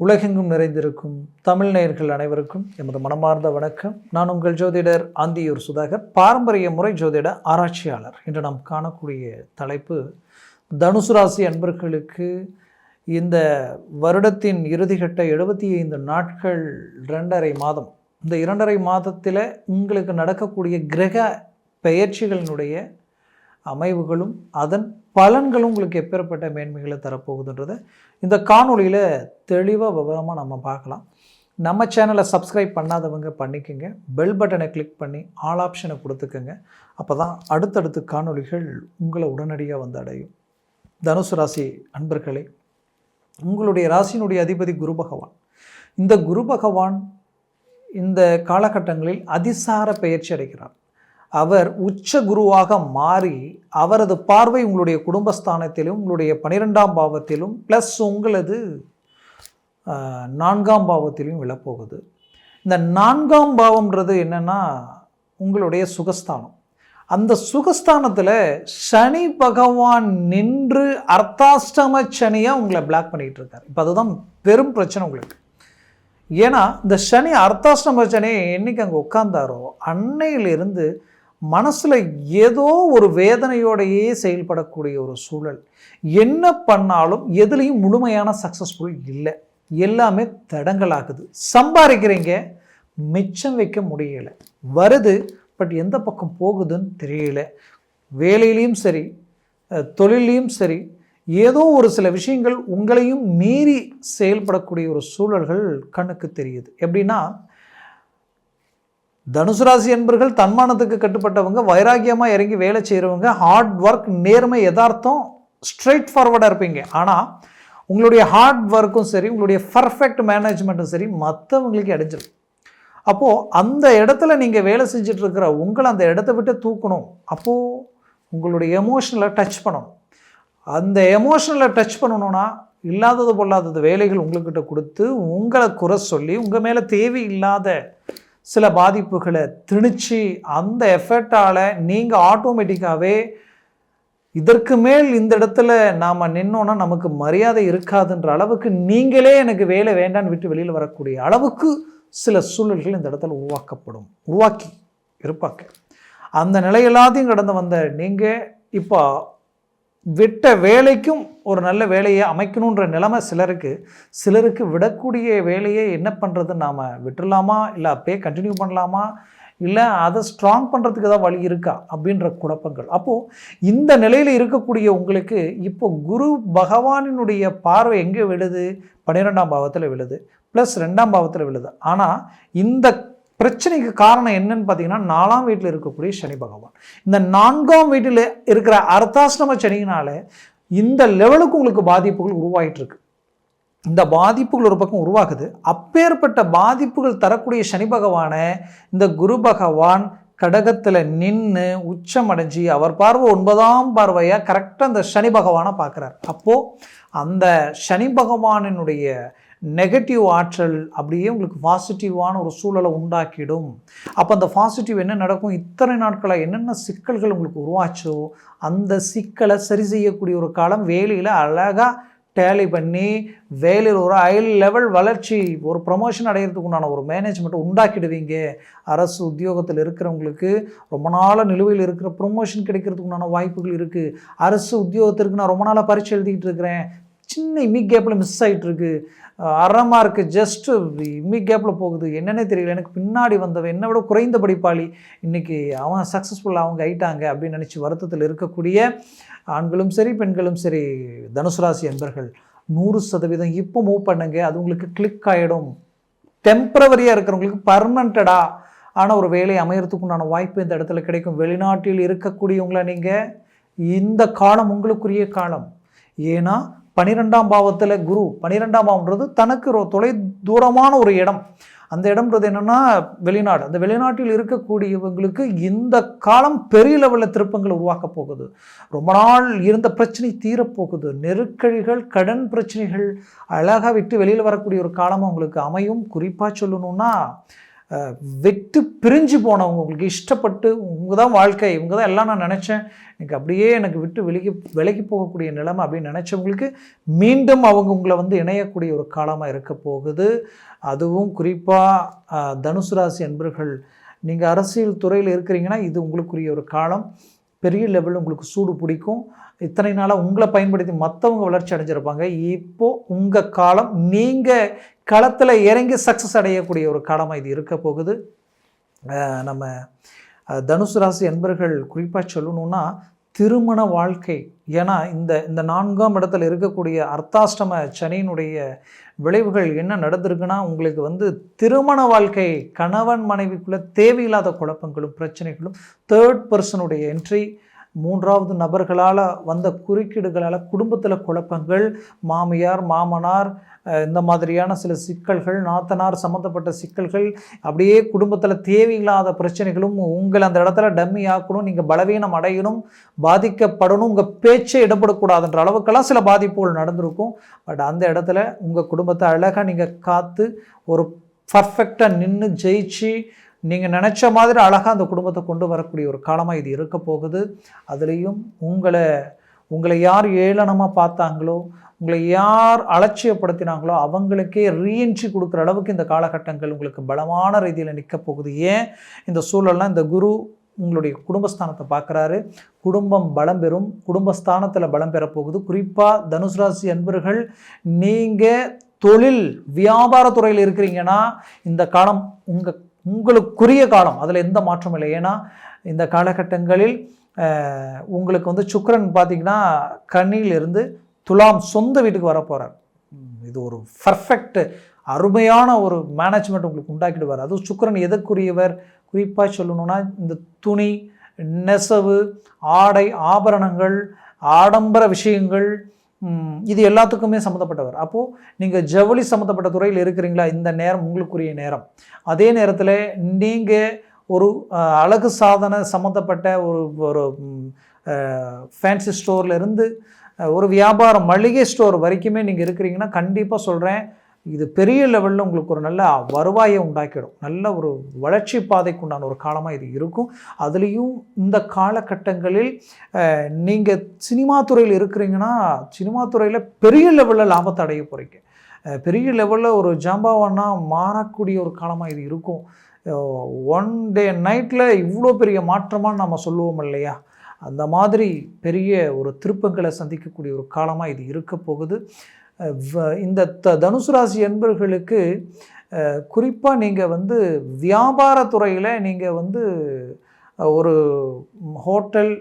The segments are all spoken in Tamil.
உலகெங்கும் நிறைந்திருக்கும் தமிழ் நேயர்கள் அனைவருக்கும் எமது மனமார்ந்த வணக்கம். நான் உங்கள் ஜோதிடர் ஆந்தியூர் சுதாகர், பாரம்பரிய முறை ஜோதிட ஆராய்ச்சியாளர். இன்று நாம் காணக்கூடிய தலைப்பு, தனுசு ராசி அன்பர்களுக்கு இந்த வருடத்தின் இறுதிக்கட்ட 75 நாட்கள் 2.5 மாதம், இந்த 2.5 மாதத்தில் உங்களுக்கு நடக்கக்கூடிய கிரக பெயர்ச்சிகளினுடைய அமைவுகளும் அதன் பலன்களும் உங்களுக்கு எப்பேற்பட்ட மேன்மைகளை தரப்போகுதுன்றதை இந்த காணொலியில் தெளிவாக விவரமாக நம்ம பார்க்கலாம். நம்ம சேனலை சப்ஸ்கிரைப் பண்ணாதவங்க பண்ணிக்கோங்க, பெல் பட்டனை கிளிக் பண்ணி ஆல் ஆப்ஷனை கொடுத்துக்கோங்க. அப்போ தான் அடுத்தடுத்து காணொலிகள் உங்களை உடனடியாக வந்து அடையும். தனுசு ராசி அன்பர்களே, உங்களுடைய ராசியினுடைய அதிபதி குரு பகவான். இந்த குரு பகவான் இந்த காலகட்டங்களில் அதிசார பெயர்ச்சி அடைகிறார். அவர் உச்ச குருவாக மாறி அவரது பார்வை உங்களுடைய குடும்பஸ்தானத்திலும் உங்களுடைய 12ஆம் பாவத்திலும் ப்ளஸ் உங்களது 4ஆம் பாவத்திலும் விழப்போகுது. இந்த 4ஆம் பாவம்ன்றது என்னென்னா உங்களுடைய சுகஸ்தானம். அந்த சுகஸ்தானத்தில் சனி பகவான் நின்று அர்த்தாஷ்டம சனியாக உங்களை பிளாக் பண்ணிகிட்டு இருக்கார். இப்போ அதுதான் பெரும் பிரச்சனை உங்களுக்கு. ஏன்னா இந்த சனி அர்த்தாஷ்டம சனி என்னைக்கு அங்கே உட்கார்ந்தாரோ அன்னையிலிருந்து மனசில் ஏதோ ஒரு வேதனையோடையே செயல்படக்கூடிய ஒரு சூழல். என்ன பண்ணாலும் எதுலேயும் முழுமையான சக்ஸஸ்ஃபுல் இல்லை, எல்லாமே தடங்களாகுது. சம்பாதிக்கிறீங்க, மிச்சம் வைக்க முடியலை, வருது பட் எந்த பக்கம் போகுதுன்னு தெரியல. வேலையிலையும் சரி தொழிலையும் சரி ஏதோ ஒரு சில விஷயங்கள் உங்களையும் மீறி செயல்படக்கூடிய ஒரு சூழல்கள் கண்ணுக்கு தெரியுது. எப்படின்னா, தனுசு ராசி என்பர்கள் தன்மானத்துக்கு கட்டுப்பட்டவங்க, வைராக்கியமாக இறங்கி வேலை செய்கிறவங்க, ஹார்ட் ஒர்க், நேர்மை, யதார்த்தம், ஸ்ட்ரெயிட் ஃபார்வர்டாக இருப்பீங்க. ஆனால் உங்களுடைய ஹார்ட் ஒர்க்கும் சரி உங்களுடைய பர்ஃபெக்ட் மேனேஜ்மெண்ட்டும் சரி மற்றவங்களுக்கு அடைஞ்சிடும். அப்போது அந்த இடத்துல நீங்கள் வேலை செஞ்சிட்ருக்கிற உங்களை அந்த இடத்த விட்டு தூக்கணும். அப்போது உங்களுடைய எமோஷனலை டச் பண்ணணும். அந்த எமோஷனலை டச் பண்ணணுன்னா இல்லாதது பொல்லாதது வேலைகள் உங்கள்கிட்ட கொடுத்து உங்களை குறை சொல்லி உங்கள் மேலே தேவையில்லாத சில பாதிப்புகளை திணிச்சு அந்த எஃபெக்டால் நீங்கள் ஆட்டோமேட்டிக்காகவே இதற்கு மேல் இந்த இடத்துல நாம் நின்னோன்னா நமக்கு மரியாதை இருக்காதுன்ற அளவுக்கு நீங்களே எனக்கு வேலை வேண்டான்னு விட்டு வெளியில் வரக்கூடிய அளவுக்கு சில சூழல்கள் இந்த இடத்துல உருவாக்கி இருப்பாங்க. அந்த நிலை எல்லாத்தையும் கடந்து வந்த நீங்கள் இப்போ விட்ட வேலைக்கும் ஒரு நல்ல வேலையை அமைக்கணுன்ற நிலைமை சிலருக்கு விடக்கூடிய வேலையை என்ன பண்ணுறது, நாம் விட்டுடலாமா இல்லை அப்படியே கண்டினியூ பண்ணலாமா இல்லை அதை ஸ்ட்ராங் பண்ணுறதுக்கு ஏதாவது வழி இருக்கா அப்படின்ற குழப்பங்கள். அப்போது இந்த நிலையில் இருக்கக்கூடிய உங்களுக்கு இப்போ குரு பகவானினுடைய பார்வை எங்கே விழுது? 12ஆம் பாவத்தில் விழுது, ப்ளஸ் 2ஆம் பாவத்தில் விழுது. ஆனால் இந்த பிரச்சனைக்கு காரணம் என்னன்னு பார்த்தீங்கன்னா 4ஆம் வீட்டில் இருக்கக்கூடிய சனி பகவான். இந்த 4ஆம் வீட்டில் இருக்கிற அர்த்தாஷ்டம சனியினால இந்த லெவலுக்கு உங்களுக்கு பாதிப்புகள் உருவாகிட்டு இருக்கு. இந்த பாதிப்புகள் ஒரு பக்கம் உருவாகுது. அப்பேற்பட்ட பாதிப்புகள் தரக்கூடிய சனி பகவானை இந்த குரு பகவான் கடகத்தில் நின்று உச்சம் அடைஞ்சி அவர் பார்வை 9ஆம் பார்வையாக கரெக்டாக அந்த சனி பகவானை பார்க்குறார். அப்போது அந்த சனி பகவானினுடைய நெகட்டிவ் ஆற்றல் அப்படியே உங்களுக்கு பாசிட்டிவான ஒரு சூழலை உண்டாக்கிடும். அப்போ அந்த பாசிட்டிவ் என்ன நடக்கும்? இத்தனை நாட்களாக என்னென்ன சிக்கல்கள் உங்களுக்கு உருவாச்சோ அந்த சிக்கலை சரி செய்யக்கூடிய ஒரு காலம். வேலையில் அழகாக டேலி பண்ணி வேலையில் ஒரு ஹை லெவல் வளர்ச்சி, ஒரு ப்ரமோஷன் அடையிறதுக்கு உண்டான ஒரு மேனேஜ்மெண்ட்டை உண்டாக்கிடுவீங்க. அரசு உத்தியோகத்தில் இருக்கிறவங்களுக்கு ரொம்ப நாளாக நிலுவையில் இருக்கிற ப்ரொமோஷன் கிடைக்கிறதுக்கு உண்டான வாய்ப்புகள் இருக்குது. அரசு உத்தியோகத்திற்கு நான் ரொம்ப நாளாக பரீட்சை எழுதிக்கிட்டு இருக்கிறேன், சின்ன இமிக் கேப்பில் மிஸ் ஆகிட்டுருக்கு, அரை மார்க்கு ஜஸ்ட்டு இமிக் கேப்பில் போகுது, என்னென்னே தெரியல, எனக்கு பின்னாடி வந்தவன் என்னை விட குறைந்த படிப்பாளி, இன்றைக்கி அவன் சக்ஸஸ்ஃபுல்லாக அவங்க ஆயிட்டாங்க அப்படின்னு நினச்சி வருத்தத்தில் இருக்கக்கூடிய ஆண்களும் சரி பெண்களும் சரி தனுசு ராசி அன்பர்கள் 100% இப்போ மூவ் பண்ணுங்க. அது உங்களுக்கு கிளிக் ஆகிடும். டெம்பரவரியாக இருக்கிறவங்களுக்கு பர்மனண்டடாக ஆனால் ஒரு வேலை அமையறதுக்கு உண்டான வாய்ப்பு இந்த இடத்துல கிடைக்கும். வெளிநாட்டில் இருக்கக்கூடியவங்கள நீங்கள் இந்த காலம் உங்களுக்குரிய காலம். ஏன்னா 12ஆம் பாவத்தில் குரு, 12ஆம் பாவம்ன்றது தனக்கு தொலை தூரமான ஒரு இடம். அந்த இடம்ன்றது என்னென்னா வெளிநாடு. அந்த வெளிநாட்டில் இருக்கக்கூடியவங்களுக்கு இந்த காலம் பெரிய லெவலில் திருப்பங்கள் உருவாக்க போகுது. ரொம்ப நாள் இருந்த பிரச்சனை தீரப்போகுது. நெருக்கடிகள், கடன் பிரச்சனைகள் அழகாக விட்டு வெளியில் வரக்கூடிய ஒரு காலம் உங்களுக்கு அமையும். குறிப்பாக சொல்லணுன்னா விட்டு பிரிஞ்சு போனவங்க, உங்களுக்கு இஷ்டப்பட்டு இவங்க தான் வாழ்க்கை, இவங்க தான் எல்லாம் நான் நினச்சேன், எனக்கு அப்படியே எனக்கு விட்டு விலகி போகக்கூடிய நிலைமை அப்படின்னு நினச்சவங்களுக்கு மீண்டும் அவங்க உங்களை வந்து இணையக்கூடிய ஒரு காலமாக இருக்க போகுது. அதுவும் குறிப்பாக தனுசு ராசி அன்பர்கள், நீங்கள் அரசியல் துறையில் இருக்கிறீங்கன்னா இது உங்களுக்குரிய ஒரு காலம். பெரிய லெவலில் உங்களுக்கு சூடு பிடிக்கும். இத்தனை நாளாக உங்களை பயன்படுத்தி மற்றவங்க வளர்ச்சி அடைஞ்சிருப்பாங்க. இப்போது உங்கள் காலம், நீங்கள் களத்தில் இறங்கி சக்ஸஸ் அடையக்கூடிய ஒரு காலமாக இது இருக்க போகுது. நம்ம தனுசு ராசி அன்பர்கள் குறிப்பாக சொல்லணுன்னா திருமண வாழ்க்கை, ஏன்னா இந்த 4ஆம் இடத்துல இருக்கக்கூடிய அர்த்தாஷ்டம சனியினுடைய விளைவுகள் என்ன நடந்திருக்குன்னா, உங்களுக்கு வந்து திருமண வாழ்க்கை, கணவன் மனைவிக்குள்ளே தேவையில்லாத குழப்பங்களும் பிரச்சனைகளும், தேர்ட் பர்சனுடைய என்ட்ரி, 3வது நபர்களால் வந்த குறுக்கீடுகளால் குடும்பத்தில் குழப்பங்கள், மாமியார் மாமனார் இந்த மாதிரியான சில சிக்கல்கள், நாத்தனார் சம்மந்தப்பட்ட சிக்கல்கள், அப்படியே குடும்பத்தில் தேவையில்லாத பிரச்சனைகளும், உங்களை அந்த இடத்துல டம்மி ஆக்கணும், நீங்கள் பலவீனம் அடையணும், பாதிக்கப்படணும், உங்கள் பேச்சே இடப்படக்கூடாதுன்ற அளவுக்கெல்லாம் சில பாதிப்புகள் நடந்திருக்கும். பட் அந்த இடத்துல உங்கள் குடும்பத்தை அழகாக நீங்கள் காத்து ஒரு பர்ஃபெக்டாக நின்று ஜெயிச்சு நீங்கள் நினச்ச மாதிரி அழகாக அந்த குடும்பத்தை கொண்டு வரக்கூடிய ஒரு காலமாக இது இருக்க போகுது. அதுலேயும் உங்களை யார் ஏளனமாக பார்த்தாங்களோ, உங்களை யார் அலட்சியப்படுத்தினாங்களோ அவங்களுக்கே ரீஎன்ட்ரி கொடுக்குற அளவுக்கு இந்த காலகட்டங்கள் உங்களுக்கு பலமான ரீதியில் நிற்க போகுது. ஏன் இந்த சூழல்லாம், இந்த குரு உங்களுடைய குடும்பஸ்தானத்தை பார்க்குறாரு, குடும்பம் பலம் பெறும், குடும்பஸ்தானத்தில் பலம் பெற போகுது. குறிப்பாக தனுசு ராசி அன்பர்கள், நீங்கள் தொழில் வியாபாரத்துறையில் இருக்கிறீங்கன்னா இந்த காலம் உங்களுக்குரிய காலம், அதில் எந்த மாற்றமும் இல்லை. ஏன்னா இந்த காலகட்டங்களில் உங்களுக்கு வந்து சுக்கிரன் பார்த்திங்கன்னா கன்னியிலிருந்து துலாம் சொந்த வீட்டுக்கு வர போகிறார். இது ஒரு பர்ஃபெக்ட் அருமையான ஒரு மேனேஜ்மெண்ட் உங்களுக்கு உண்டாக்கிடுவார். அதுவும் சுக்கிரன் எதற்குரியவர், குறிப்பாக சொல்லணும்னா இந்த துணி, நெசவு, ஆடை, ஆபரணங்கள், ஆடம்பர விஷயங்கள், இது எல்லாத்துக்குமே சம்மந்தப்பட்டவர். அப்போது நீங்கள் ஜவுளி சம்மந்தப்பட்ட துறையில் இருக்கிறீங்களா, இந்த நேரம் உங்களுக்குரிய நேரம். அதே நேரத்தில் நீங்கள் ஒரு அழகு சாதன சம்மந்தப்பட்ட ஒரு ஃபேன்சி ஸ்டோர்லேருந்து ஒரு வியாபாரம் மளிகை ஸ்டோர் வரைக்குமே நீங்கள் இருக்கிறீங்கன்னா கண்டிப்பாக சொல்கிறேன், இது பெரிய லெவலில் உங்களுக்கு ஒரு நல்ல வருவாயை உண்டாக்கிடும், நல்ல ஒரு வளர்ச்சி பாதைக்கு உண்டான ஒரு காலமாக இது இருக்கும். அதுலேயும் இந்த காலகட்டங்களில் நீங்கள் சினிமா துறையில் இருக்கிறீங்கன்னா சினிமா துறையில் பெரிய லெவலில் லாபத்தை அடைய போகிறீங்க. பெரிய லெவலில் ஒரு ஜாம்பாவானா மாறக்கூடிய ஒரு காலமாக இது இருக்கும். ஒன் டே நைட்டில் இவ்வளோ பெரிய மாற்றமாக நம்ம சொல்லுவோம் இல்லையா, அந்த மாதிரி பெரிய ஒரு திருப்பங்களை சந்திக்கக்கூடிய ஒரு காலமாக இது இருக்க போகுது. இந்த தனுசு ராசி என்பர்களுக்கு குறிப்பாக நீங்கள் வந்து வியாபாரத்துறையில் நீங்கள் வந்து ஒரு ஹோட்டல்,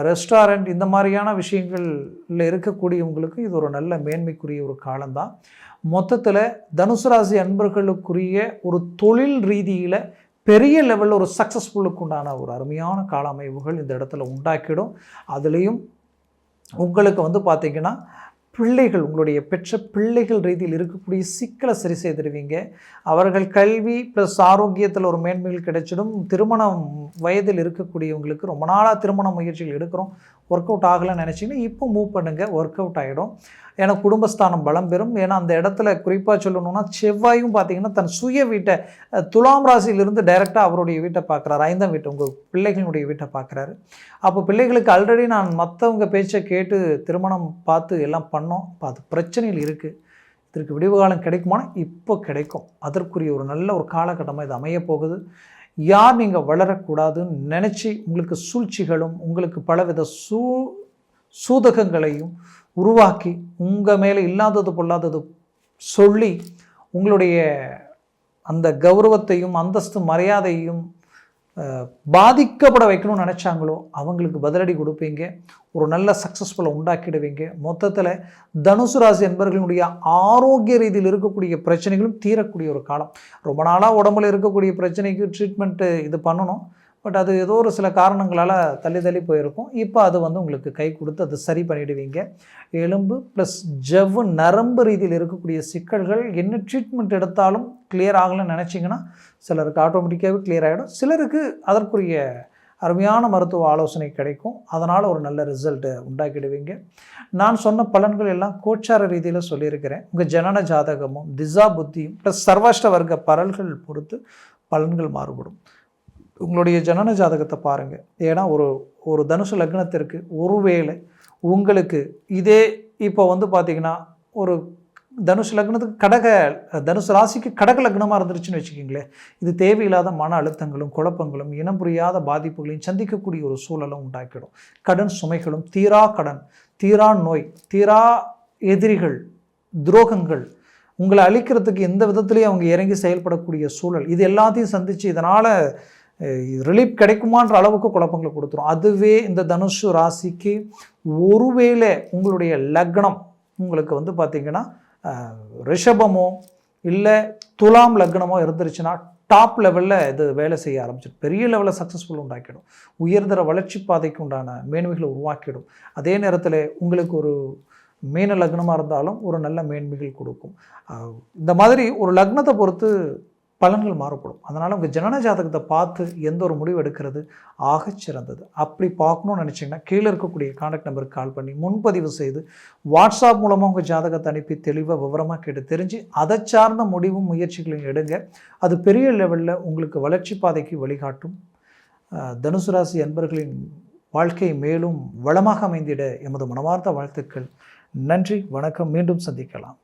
ரெஸ்டாரண்ட் இந்த மாதிரியான விஷயங்களில் இருக்கக்கூடியவங்களுக்கு இது ஒரு நல்ல மேன்மைக்குரிய ஒரு காலம்தான். மொத்தத்தில் தனுசு ராசி அன்பர்களுக்குரிய ஒரு தொழில் ரீதியில் பெரிய லெவலில் ஒரு சக்ஸஸ்ஃபுல்லுக்கு உண்டான ஒரு அருமையான கால அமைவுகள் இந்த இடத்துல உண்டாக்கிடும். அதுலேயும் உங்களுக்கு வந்து பார்த்திங்கன்னா பிள்ளைகள், உங்களுடைய பெற்ற பிள்ளைகள் ரீதியில் இருக்கக்கூடிய சிக்கலை சரி செய்திருவீங்க. அவர்கள் கல்வி ப்ளஸ் ஆரோக்கியத்தில் ஒரு மேன்மைகள் கிடைச்சிடும். திருமணம் வயதில் இருக்கக்கூடியவங்களுக்கு ரொம்ப நாளாக திருமண முயற்சிகள் எடுக்கிறோம், ஒர்க் அவுட் ஆகலைன்னு நினச்சிங்கன்னா இப்போ மூவ் பண்ணுங்கள், ஒர்க் அவுட் ஆகிடும். ஏன்னா குடும்பஸ்தானம் பலம் பெறும். ஏன்னா அந்த இடத்துல குறிப்பாக சொல்லணும்னா செவ்வாயும் பார்த்திங்கன்னா தன் சுய வீட்டை துலாம் ராசியிலிருந்து டைரெக்டாக அவருடைய வீட்டை பார்க்குறாரு, 5ஆம் வீட்டை, உங்கள் பிள்ளைகளுடைய வீட்டை பார்க்குறாரு. அப்போ பிள்ளைகளுக்கு ஆல்ரெடி நான் மற்றவங்க பேச்சை கேட்டு திருமணம் பார்த்து எல்லாம் பண்ணோம், அது பிரச்சனைகள் இருக்குது, இதற்கு விடிவு காலம் கிடைக்குமானா இப்போ கிடைக்கும். அதற்குரிய ஒரு நல்ல ஒரு காலகட்டமாக இது அமைய போகுது. யார் நீங்கள் வளரக்கூடாதுன்னு நினச்சி உங்களுக்கு சூழ்ச்சிகளும் உங்களுக்கு பலவித சூதகங்களையும் உருவாக்கி உங்கள் மேலே இல்லாதது பொல்லாதது சொல்லி உங்களுடைய அந்த கௌரவத்தையும் அந்தஸ்து மரியாதையும் பாதிக்கப்பட வைக்கணும்னு நினச்சாங்களோ அவங்களுக்கு பதிலடி கொடுப்பீங்க, ஒரு நல்ல சக்ஸஸ்ஃபுல்லை உண்டாக்கிடுவீங்க. மொத்தத்தில் தனுசு ராசி என்பவர்களுடைய ஆரோக்கிய ரீதியில் இருக்கக்கூடிய பிரச்சனைகளும் தீரக்கூடிய ஒரு காலம். ரொம்ப நாளாக உடம்புல இருக்கக்கூடிய பிரச்சனைக்கு ட்ரீட்மெண்ட்டு இது பண்ணணும், பட் அது ஏதோ ஒரு சில காரணங்களால் தள்ளி போயிருக்கும். இப்போ அது வந்து உங்களுக்கு கை கொடுத்து அது சரி பண்ணிவிடுவீங்க. எலும்பு ப்ளஸ் ஜவ்வு நரம்பு ரீதியில் இருக்கக்கூடிய சிக்கல்கள் என்ன ட்ரீட்மெண்ட் எடுத்தாலும் கிளியர் ஆகலைன்னு நினச்சிங்கன்னா சிலருக்கு ஆட்டோமேட்டிக்காகவே கிளியர் ஆகிடும், சிலருக்கு அதற்குரிய அருமையான மருத்துவ ஆலோசனை கிடைக்கும். அதனால் ஒரு நல்ல ரிசல்ட்டை உண்டாக்கிடுவீங்க. நான் சொன்ன பலன்கள் எல்லாம் கோச்சார ரீதியில் சொல்லியிருக்கிறேன். உங்கள் ஜனன ஜாதகமும் திசா புத்தியும் ப்ளஸ் சர்வாஷ்ட வர்க்க பலன்கள் பொறுத்து பலன்கள் மாறுபடும். உங்களுடைய ஜனன ஜாதகத்தை பாருங்கள். ஏன்னா ஒரு தனுசு லக்னத்திற்கு ஒருவேளை உங்களுக்கு இதே இப்போ வந்து பார்த்திங்கன்னா ஒரு தனுசு லக்னத்துக்கு தனுசு ராசிக்கு கடக லக்னமாக இருந்துருச்சுன்னு வச்சுக்கிங்களேன், இது தேவையில்லாத மன அழுத்தங்களும் குழப்பங்களும் இனம் புரியாத பாதிப்புகளையும் சந்திக்கக்கூடிய ஒரு சூழலும் உண்டாக்கிடும். கடன் சுமைகளும், தீரா கடன், தீரா நோய், தீரா எதிரிகள், துரோகங்கள், உங்களை அழிக்கிறதுக்கு எந்த விதத்துலேயும் அவங்க இறங்கி செயல்படக்கூடிய சூழல், இது எல்லாத்தையும் சந்தித்து இதனால் ரிலீஃப் கிடைக்குமான்ற அளவுக்கு குழப்பங்களை கொடுத்துரும். அதுவே இந்த தனுசு ராசிக்கு ஒருவேளை உங்களுடைய லக்னம் உங்களுக்கு வந்து பார்த்திங்கன்னா ரிஷபமோ இல்லை துலாம் லக்னமோ இருந்துருச்சுன்னா டாப் லெவலில் இது வேலை செய்ய ஆரம்பிச்சிடும். பெரிய லெவலில் சக்ஸஸ்ஃபுல் உண்டாக்கிடும். உயர்தர வளர்ச்சி பாதைக்கு உண்டான மேன்மைகளை உருவாக்கிடும். அதே நேரத்தில் உங்களுக்கு ஒரு மீன லக்னமாக இருந்தாலும் ஒரு நல்ல மேன்மைகள் கொடுக்கும். இந்த மாதிரி ஒரு லக்னத்தை பொறுத்து பலன்கள் மாறுபடும். அதனால் உங்கள் ஜனன ஜாதகத்தை பார்த்து எந்த ஒரு முடிவு எடுக்கிறது ஆகச் சிறந்தது. அப்படி பார்க்கணும்னு நினச்சிங்கன்னா கீழே இருக்கக்கூடிய கான்டாக்ட் நம்பருக்கு கால் பண்ணி முன்பதிவு செய்து வாட்ஸ்அப் மூலமாக உங்கள் ஜாதகத்தை அனுப்பி தெளிவாக விவரமாக கேட்டு தெரிஞ்சு அதை சார்ந்த முடிவும் முயற்சிகளையும் எடுங்க. அது பெரிய லெவலில் உங்களுக்கு வளர்ச்சி பாதைக்கு வழிகாட்டும். தனுசு ராசி அன்பர்களின் வாழ்க்கை மேலும் வளமாக அமைந்திட எமது மனமார்ந்த வாழ்த்துக்கள். நன்றி, வணக்கம். மீண்டும் சந்திக்கலாம்.